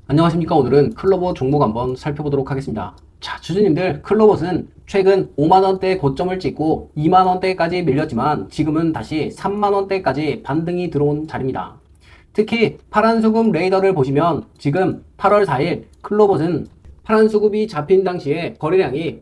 안녕하십니까. 오늘은 클로버 종목 한번 살펴보도록 하겠습니다. 자, 주주님들, 클로버는 최근 5만원대 고점을 찍고 2만원대까지 밀렸지만 지금은 다시 3만원대까지 반등이 들어온 자리입니다. 특히 파란 수급 레이더를 보시면 지금 8월 4일 클로버는 파란 수급이 잡힌 당시에 거래량이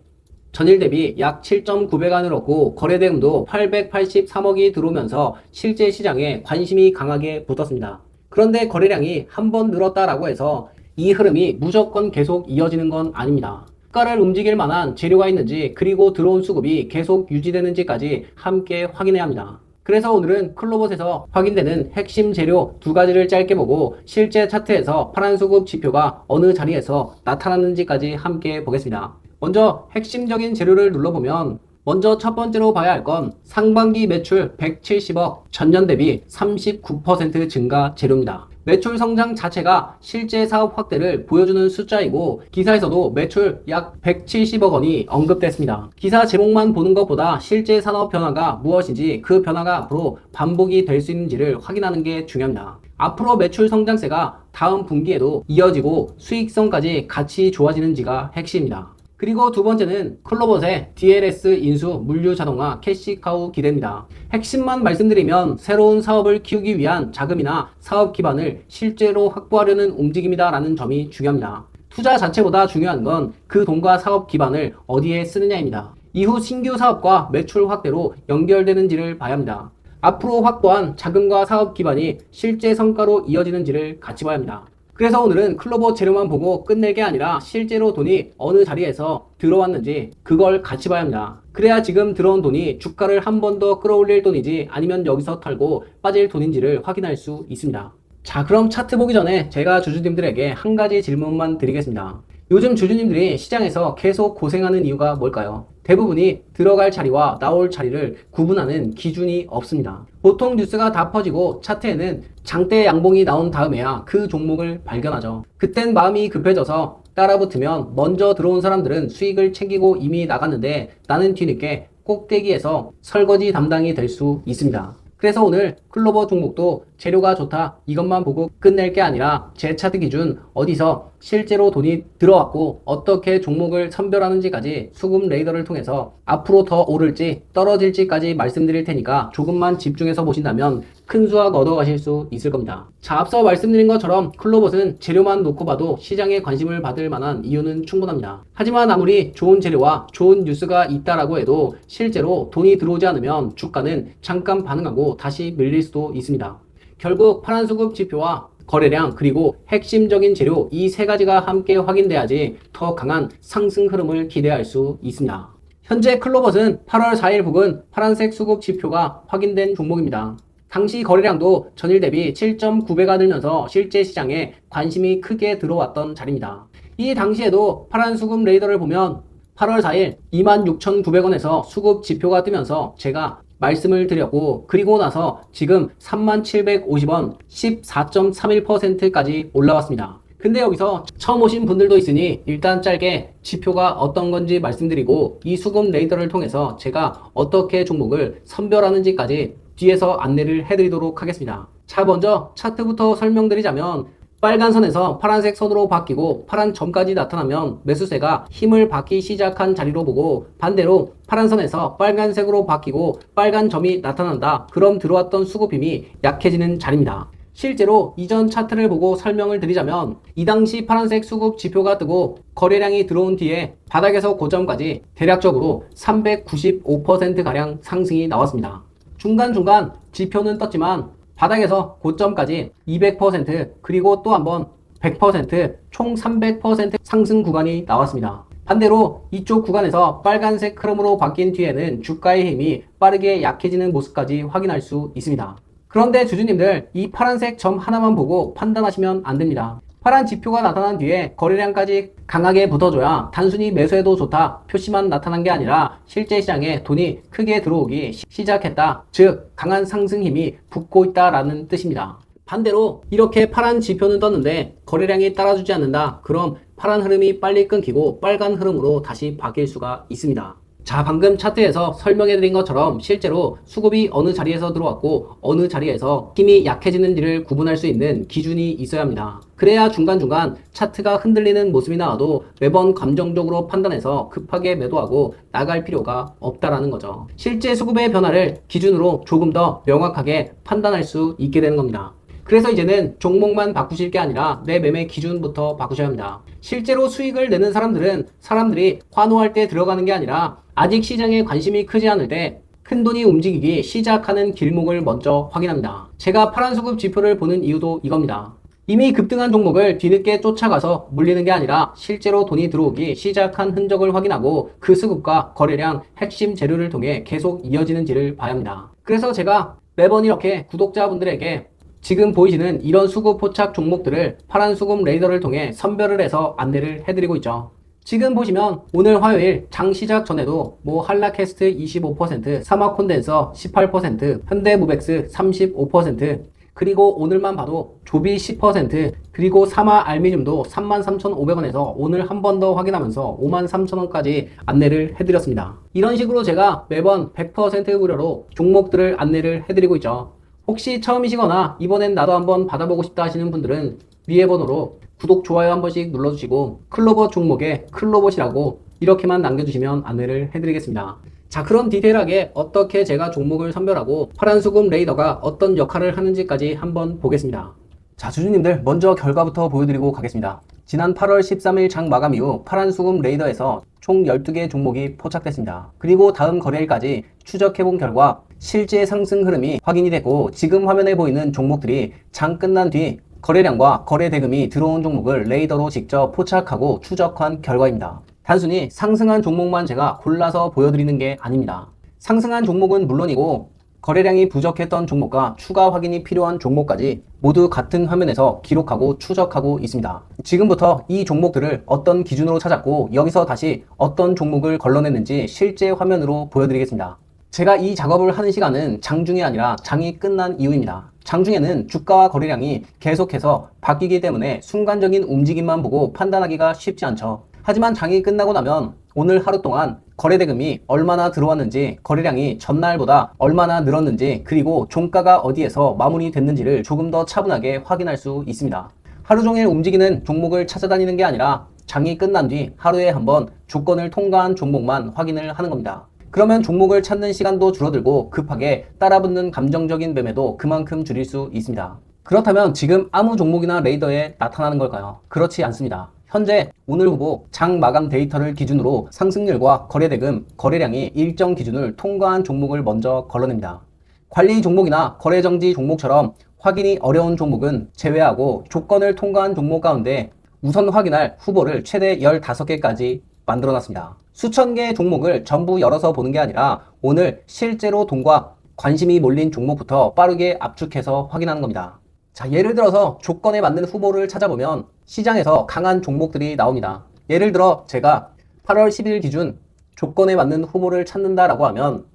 전일 대비 약 7.9배가 늘었고 거래대금도 883억이 들어오면서 실제 시장에 관심이 강하게 붙었습니다. 그런데 거래량이 한 번 늘었다라고 해서 이 흐름이 무조건 계속 이어지는 건 아닙니다. 주가를 움직일 만한 재료가 있는지 그리고 들어온 수급이 계속 유지되는지까지 함께 확인해야 합니다. 그래서 오늘은 클로버에서 확인되는 핵심 재료 두 가지를 짧게 보고 실제 차트에서 파란 수급 지표가 어느 자리에서 나타났는지까지 함께 보겠습니다. 먼저 핵심적인 재료를 눌러보면 먼저 첫 번째로 봐야 할 건 상반기 매출 170억, 전년 대비 39% 증가 재료입니다. 매출 성장 자체가 실제 사업 확대를 보여주는 숫자이고 기사에서도 매출 약 170억 원이 언급됐습니다. 기사 제목만 보는 것보다 실제 산업 변화가 무엇인지 그 변화가 앞으로 반복이 될 수 있는지를 확인하는 게 중요합니다. 앞으로 매출 성장세가 다음 분기에도 이어지고 수익성까지 같이 좋아지는지가 핵심입니다. 그리고 두 번째는 클로버의 DLS 인수 물류 자동화 캐시카우 기대입니다. 핵심만 말씀드리면 새로운 사업을 키우기 위한 자금이나 사업 기반을 실제로 확보하려는 움직임이다 라는 점이 중요합니다. 투자 자체보다 중요한 건 그 돈과 사업 기반을 어디에 쓰느냐입니다. 이후 신규 사업과 매출 확대로 연결되는지를 봐야 합니다. 앞으로 확보한 자금과 사업 기반이 실제 성과로 이어지는지를 같이 봐야 합니다. 그래서 오늘은 클로버 재료만 보고 끝낼 게 아니라 실제로 돈이 어느 자리에서 들어왔는지 그걸 같이 봐야 합니다. 그래야 지금 들어온 돈이 주가를 한 번 더 끌어올릴 돈이지 아니면 여기서 털고 빠질 돈인지를 확인할 수 있습니다. 자, 그럼 차트 보기 전에 제가 주주님들에게 한 가지 질문만 드리겠습니다. 요즘 주주님들이 시장에서 계속 고생하는 이유가 뭘까요? 대부분이 들어갈 자리와 나올 자리를 구분하는 기준이 없습니다. 보통 뉴스가 다 퍼지고 차트에는 장대 양봉이 나온 다음에야 그 종목을 발견하죠. 그땐 마음이 급해져서 따라붙으면 먼저 들어온 사람들은 수익을 챙기고 이미 나갔는데 나는 뒤늦게 꼭대기에서 설거지 담당이 될 수 있습니다. 그래서 오늘 클로버 종목도 재료가 좋다 이것만 보고 끝낼 게 아니라 제 차트 기준 어디서 실제로 돈이 들어왔고 어떻게 종목을 선별하는지까지 수급 레이더를 통해서 앞으로 더 오를지 떨어질지까지 말씀드릴 테니까 조금만 집중해서 보신다면 큰 수확 얻어 가실 수 있을 겁니다. 자, 앞서 말씀드린 것처럼 클로버는 재료만 놓고 봐도 시장에 관심을 받을 만한 이유는 충분합니다. 하지만 아무리 좋은 재료와 좋은 뉴스가 있다라고 해도 실제로 돈이 들어오지 않으면 주가는 잠깐 반응하고 다시 밀릴 수도 있습니다. 결국 파란 수급 지표와 거래량 그리고 핵심적인 재료 이 세 가지가 함께 확인돼야지 더 강한 상승 흐름을 기대할 수 있습니다. 현재 클로버는 8월 4일 부근 파란색 수급 지표가 확인된 종목입니다. 당시 거래량도 전일 대비 7.9배가 늘면서 실제 시장에 관심이 크게 들어왔던 자리입니다. 이 당시에도 파란 수급 레이더를 보면 8월 4일 26,900원에서 수급 지표가 뜨면서 제가 말씀을 드렸고 그리고 나서 지금 3750원 14.31%까지 올라왔습니다. 근데 여기서 처음 오신 분들도 있으니 일단 짧게 지표가 어떤 건지 말씀드리고 이 수급 레이더를 통해서 제가 어떻게 종목을 선별하는지까지 뒤에서 안내를 해드리도록 하겠습니다. 자, 먼저 차트부터 설명드리자면 빨간 선에서 파란색 선으로 바뀌고 파란 점까지 나타나면 매수세가 힘을 받기 시작한 자리로 보고 반대로 파란 선에서 빨간색으로 바뀌고 빨간 점이 나타난다. 그럼 들어왔던 수급 힘이 약해지는 자리입니다. 실제로 이전 차트를 보고 설명을 드리자면 이 당시 파란색 수급 지표가 뜨고 거래량이 들어온 뒤에 바닥에서 고점까지 대략적으로 395%가량 상승이 나왔습니다. 중간중간 지표는 떴지만 바닥에서 고점까지 200% 그리고 또 한번 100% 총 300% 상승 구간이 나왔습니다. 반대로 이쪽 구간에서 빨간색 흐름으로 바뀐 뒤에는 주가의 힘이 빠르게 약해지는 모습까지 확인할 수 있습니다. 그런데 주주님들 이 파란색 점 하나만 보고 판단하시면 안 됩니다. 파란 지표가 나타난 뒤에 거래량까지 강하게 붙어줘야 단순히 매수해도 좋다 표시만 나타난 게 아니라 실제 시장에 돈이 크게 들어오기 시작했다. 즉 강한 상승 힘이 붙고 있다라는 뜻입니다. 반대로 이렇게 파란 지표는 떴는데 거래량이 따라주지 않는다. 그럼 파란 흐름이 빨리 끊기고 빨간 흐름으로 다시 바뀔 수가 있습니다. 자, 방금 차트에서 설명해드린 것처럼 실제로 수급이 어느 자리에서 들어왔고 어느 자리에서 힘이 약해지는지를 구분할 수 있는 기준이 있어야 합니다. 그래야 중간중간 차트가 흔들리는 모습이 나와도 매번 감정적으로 판단해서 급하게 매도하고 나갈 필요가 없다라는 거죠. 실제 수급의 변화를 기준으로 조금 더 명확하게 판단할 수 있게 되는 겁니다. 그래서 이제는 종목만 바꾸실 게 아니라 내 매매 기준부터 바꾸셔야 합니다. 실제로 수익을 내는 사람들은 사람들이 환호할 때 들어가는 게 아니라 아직 시장에 관심이 크지 않을 때 큰돈이 움직이기 시작하는 길목을 먼저 확인합니다. 제가 파란 수급 지표를 보는 이유도 이겁니다. 이미 급등한 종목을 뒤늦게 쫓아가서 물리는 게 아니라 실제로 돈이 들어오기 시작한 흔적을 확인하고 그 수급과 거래량, 핵심 재료를 통해 계속 이어지는지를 봐야 합니다. 그래서 제가 매번 이렇게 구독자분들에게 지금 보이시는 이런 수급 포착 종목들을 파란 수급 레이더를 통해 선별을 해서 안내를 해드리고 있죠. 지금 보시면 오늘 화요일 장 시작 전에도 한라캐스트 25%, 사마콘덴서 18%, 현대무벡스 35%, 그리고 오늘만 봐도 조비 10%, 그리고 사마알미늄도 33,500원에서 오늘 한 번 더 확인하면서 53,000원까지 안내를 해드렸습니다. 이런 식으로 제가 매번 100% 무료로 종목들을 안내를 해드리고 있죠. 혹시 처음이시거나 이번엔 나도 한번 받아보고 싶다 하시는 분들은 위에 번호로 구독, 좋아요 한 번씩 눌러주시고 클로버 종목에 클로버시라고 이렇게만 남겨주시면 안내를 해드리겠습니다. 자, 그럼 디테일하게 어떻게 제가 종목을 선별하고 파란 수급 레이더가 어떤 역할을 하는지까지 한번 보겠습니다. 자, 주주님들 먼저 결과부터 보여드리고 가겠습니다. 지난 8월 13일 장 마감 이후 파란 수급 레이더에서 총 12개 종목이 포착됐습니다. 그리고 다음 거래일까지 추적해본 결과 실제 상승 흐름이 확인이 됐고 지금 화면에 보이는 종목들이 장 끝난 뒤 거래량과 거래 대금이 들어온 종목을 레이더로 직접 포착하고 추적한 결과입니다. 단순히 상승한 종목만 제가 골라서 보여드리는 게 아닙니다. 상승한 종목은 물론이고 거래량이 부족했던 종목과 추가 확인이 필요한 종목까지 모두 같은 화면에서 기록하고 추적하고 있습니다. 지금부터 이 종목들을 어떤 기준으로 찾았고 여기서 다시 어떤 종목을 걸러냈는지 실제 화면으로 보여드리겠습니다. 제가 이 작업을 하는 시간은 장중이 아니라 장이 끝난 이후입니다. 장중에는 주가와 거래량이 계속해서 바뀌기 때문에 순간적인 움직임만 보고 판단하기가 쉽지 않죠. 하지만 장이 끝나고 나면 오늘 하루 동안 거래대금이 얼마나 들어왔는지, 거래량이 전날보다 얼마나 늘었는지, 그리고 종가가 어디에서 마무리됐는지를 조금 더 차분하게 확인할 수 있습니다. 하루 종일 움직이는 종목을 찾아다니는 게 아니라 장이 끝난 뒤 하루에 한번 조건을 통과한 종목만 확인을 하는 겁니다. 그러면 종목을 찾는 시간도 줄어들고 급하게 따라붙는 감정적인 매매도 그만큼 줄일 수 있습니다. 그렇다면 지금 아무 종목이나 레이더에 나타나는 걸까요? 그렇지 않습니다. 현재 오늘 후보 장 마감 데이터를 기준으로 상승률과 거래대금, 거래량이 일정 기준을 통과한 종목을 먼저 걸러냅니다. 관리 종목이나 거래정지 종목처럼 확인이 어려운 종목은 제외하고 조건을 통과한 종목 가운데 우선 확인할 후보를 최대 15개까지 만들어놨습니다. 수천 개의 종목을 전부 열어서 보는 게 아니라 오늘 실제로 돈과 관심이 몰린 종목부터 빠르게 압축해서 확인하는 겁니다. 자, 예를 들어서 조건에 맞는 후보를 찾아보면 시장에서 강한 종목들이 나옵니다. 예를 들어 제가 8월 10일 기준 조건에 맞는 후보를 찾는다라고 하면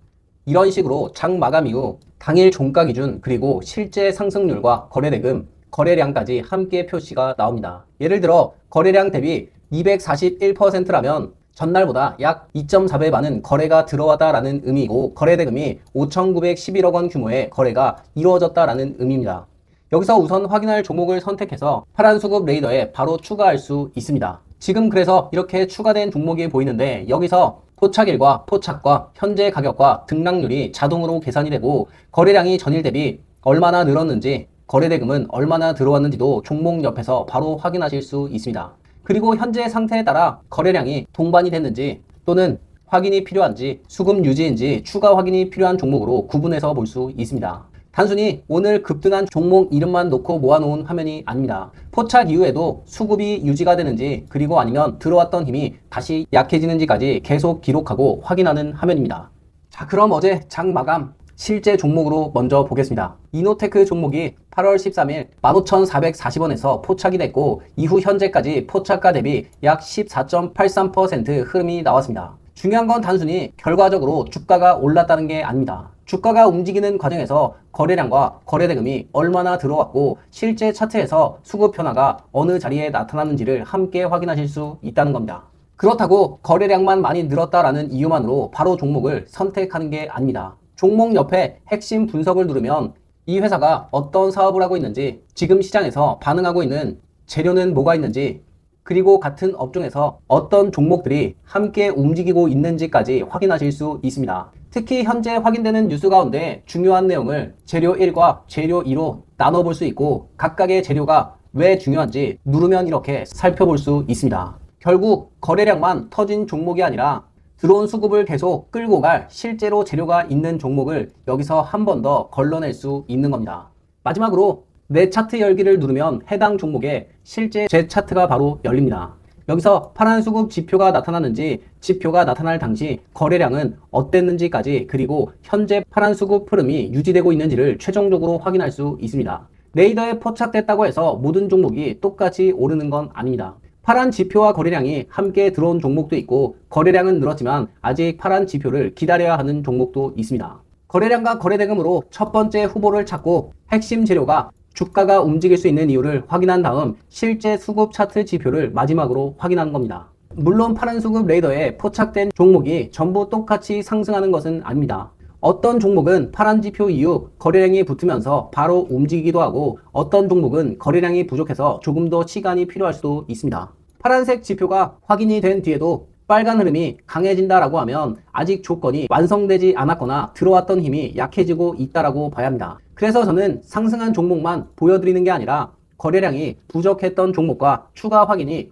이런 식으로 장 마감 이후 당일 종가 기준 그리고 실제 상승률과 거래대금, 거래량까지 함께 표시가 나옵니다. 예를 들어 거래량 대비 241%라면 전날보다 약 2.4배 많은 거래가 들어왔다라는 의미이고 거래대금이 5,911억 원 규모의 거래가 이루어졌다라는 의미입니다. 여기서 우선 확인할 종목을 선택해서 파란 수급 레이더에 바로 추가할 수 있습니다. 지금 그래서 이렇게 추가된 종목이 보이는데 여기서 포착일과 포착과 현재 가격과 등락률이 자동으로 계산이 되고 거래량이 전일 대비 얼마나 늘었는지 거래대금은 얼마나 들어왔는지도 종목 옆에서 바로 확인하실 수 있습니다. 그리고 현재 상태에 따라 거래량이 동반이 됐는지 또는 확인이 필요한지 수급 유지인지 추가 확인이 필요한 종목으로 구분해서 볼 수 있습니다. 단순히 오늘 급등한 종목 이름만 놓고 모아놓은 화면이 아닙니다. 포착 이후에도 수급이 유지가 되는지 그리고 아니면 들어왔던 힘이 다시 약해지는지까지 계속 기록하고 확인하는 화면입니다. 자, 그럼 어제 장 마감 실제 종목으로 먼저 보겠습니다. 이노테크 종목이 8월 13일 15,440원에서 포착이 됐고 이후 현재까지 포착가 대비 약 14.83% 흐름이 나왔습니다. 중요한 건 단순히 결과적으로 주가가 올랐다는 게 아닙니다. 주가가 움직이는 과정에서 거래량과 거래대금이 얼마나 들어왔고 실제 차트에서 수급 변화가 어느 자리에 나타났는지를 함께 확인하실 수 있다는 겁니다. 그렇다고 거래량만 많이 늘었다라는 이유만으로 바로 종목을 선택하는 게 아닙니다. 종목 옆에 핵심 분석을 누르면 이 회사가 어떤 사업을 하고 있는지, 지금 시장에서 반응하고 있는 재료는 뭐가 있는지, 그리고 같은 업종에서 어떤 종목들이 함께 움직이고 있는지까지 확인하실 수 있습니다. 특히 현재 확인되는 뉴스 가운데 중요한 내용을 재료 1과 재료 2로 나눠볼 수 있고, 각각의 재료가 왜 중요한지 누르면 이렇게 살펴볼 수 있습니다. 결국 거래량만 터진 종목이 아니라 들어온 수급을 계속 끌고 갈 실제로 재료가 있는 종목을 여기서 한 번 더 걸러낼 수 있는 겁니다. 마지막으로 내 차트 열기를 누르면 해당 종목의 실제 제 차트가 바로 열립니다. 여기서 파란 수급 지표가 나타나는지, 지표가 나타날 당시 거래량은 어땠는지까지, 그리고 현재 파란 수급 흐름이 유지되고 있는지를 최종적으로 확인할 수 있습니다. 레이더에 포착됐다고 해서 모든 종목이 똑같이 오르는 건 아닙니다. 파란 지표와 거래량이 함께 들어온 종목도 있고, 거래량은 늘었지만 아직 파란 지표를 기다려야 하는 종목도 있습니다. 거래량과 거래대금으로 첫 번째 후보를 찾고 핵심 재료가 주가가 움직일 수 있는 이유를 확인한 다음 실제 수급 차트 지표를 마지막으로 확인하는 겁니다. 물론 파란 수급 레이더에 포착된 종목이 전부 똑같이 상승하는 것은 아닙니다. 어떤 종목은 파란 지표 이후 거래량이 붙으면서 바로 움직이기도 하고, 어떤 종목은 거래량이 부족해서 조금 더 시간이 필요할 수도 있습니다. 파란색 지표가 확인이 된 뒤에도 빨간 흐름이 강해진다라고 하면 아직 조건이 완성되지 않았거나 들어왔던 힘이 약해지고 있다라고 봐야 합니다. 그래서 저는 상승한 종목만 보여드리는 게 아니라 거래량이 부족했던 종목과 추가 확인이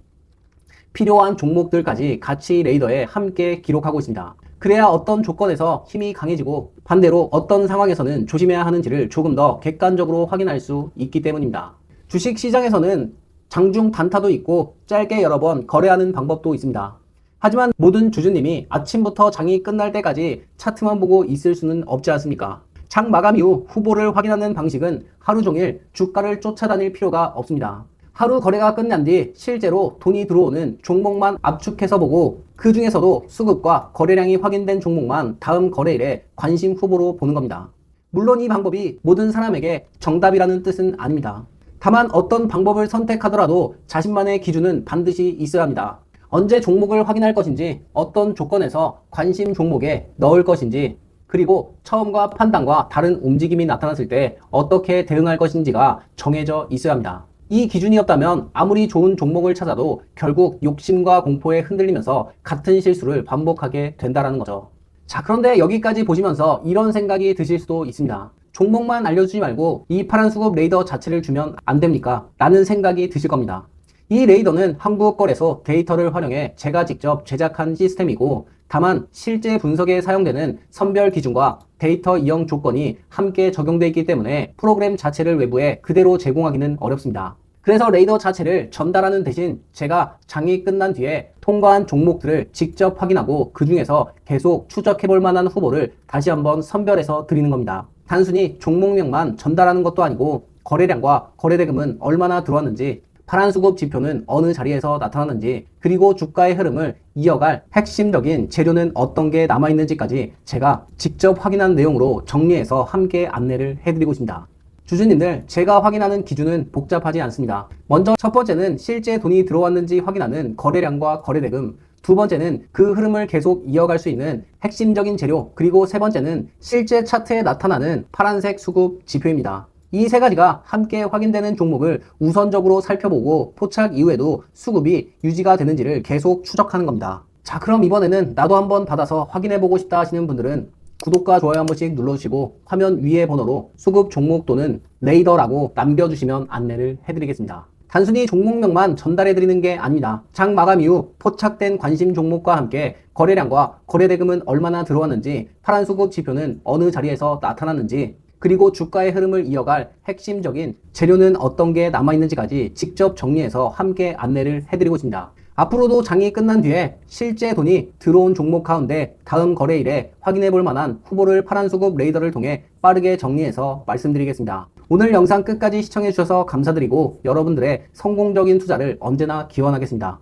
필요한 종목들까지 같이 레이더에 함께 기록하고 있습니다. 그래야 어떤 조건에서 힘이 강해지고 반대로 어떤 상황에서는 조심해야 하는지를 조금 더 객관적으로 확인할 수 있기 때문입니다. 주식 시장에서는 장중 단타도 있고 짧게 여러 번 거래하는 방법도 있습니다. 하지만 모든 주주님이 아침부터 장이 끝날 때까지 차트만 보고 있을 수는 없지 않습니까? 장 마감 이후 후보를 확인하는 방식은 하루 종일 주가를 쫓아다닐 필요가 없습니다. 하루 거래가 끝난 뒤 실제로 돈이 들어오는 종목만 압축해서 보고, 그 중에서도 수급과 거래량이 확인된 종목만 다음 거래일에 관심 후보로 보는 겁니다. 물론 이 방법이 모든 사람에게 정답이라는 뜻은 아닙니다. 다만 어떤 방법을 선택하더라도 자신만의 기준은 반드시 있어야 합니다. 언제 종목을 확인할 것인지, 어떤 조건에서 관심 종목에 넣을 것인지, 그리고 처음과 판단과 다른 움직임이 나타났을 때 어떻게 대응할 것인지가 정해져 있어야 합니다. 이 기준이 없다면 아무리 좋은 종목을 찾아도 결국 욕심과 공포에 흔들리면서 같은 실수를 반복하게 된다는 거죠. 자, 그런데 여기까지 보시면서 이런 생각이 드실 수도 있습니다. 종목만 알려주지 말고 이 파란 수급 레이더 자체를 주면 안 됩니까? 라는 생각이 드실 겁니다. 이 레이더는 한국거래소 데이터를 활용해 제가 직접 제작한 시스템이고, 다만 실제 분석에 사용되는 선별 기준과 데이터 이용 조건이 함께 적용되어 있기 때문에 프로그램 자체를 외부에 그대로 제공하기는 어렵습니다. 그래서 레이더 자체를 전달하는 대신 제가 장이 끝난 뒤에 통과한 종목들을 직접 확인하고 그 중에서 계속 추적해 볼 만한 후보를 다시 한번 선별해서 드리는 겁니다. 단순히 종목명만 전달하는 것도 아니고 거래량과 거래대금은 얼마나 들어왔는지, 파란 수급 지표는 어느 자리에서 나타나는지, 그리고 주가의 흐름을 이어갈 핵심적인 재료는 어떤 게 남아있는지까지 제가 직접 확인한 내용으로 정리해서 함께 안내를 해드리고 있습니다. 주주님들, 제가 확인하는 기준은 복잡하지 않습니다. 먼저 첫 번째는 실제 돈이 들어왔는지 확인하는 거래량과 거래대금, 두 번째는 그 흐름을 계속 이어갈 수 있는 핵심적인 재료, 그리고 세 번째는 실제 차트에 나타나는 파란색 수급 지표입니다. 이 세 가지가 함께 확인되는 종목을 우선적으로 살펴보고 포착 이후에도 수급이 유지가 되는지를 계속 추적하는 겁니다. 자, 그럼 이번에는 나도 한번 받아서 확인해보고 싶다 하시는 분들은 구독과 좋아요 한 번씩 눌러주시고 화면 위의 번호로 수급 종목 또는 레이더라고 남겨주시면 안내를 해드리겠습니다. 단순히 종목명만 전달해드리는 게 아닙니다. 장 마감 이후 포착된 관심 종목과 함께 거래량과 거래대금은 얼마나 들어왔는지, 파란 수급 지표는 어느 자리에서 나타났는지, 그리고 주가의 흐름을 이어갈 핵심적인 재료는 어떤 게 남아있는지까지 직접 정리해서 함께 안내를 해드리고 있습니다. 앞으로도 장이 끝난 뒤에 실제 돈이 들어온 종목 가운데 다음 거래일에 확인해 볼 만한 후보를 파란 수급 레이더를 통해 빠르게 정리해서 말씀드리겠습니다. 오늘 영상 끝까지 시청해 주셔서 감사드리고 여러분들의 성공적인 투자를 언제나 기원하겠습니다.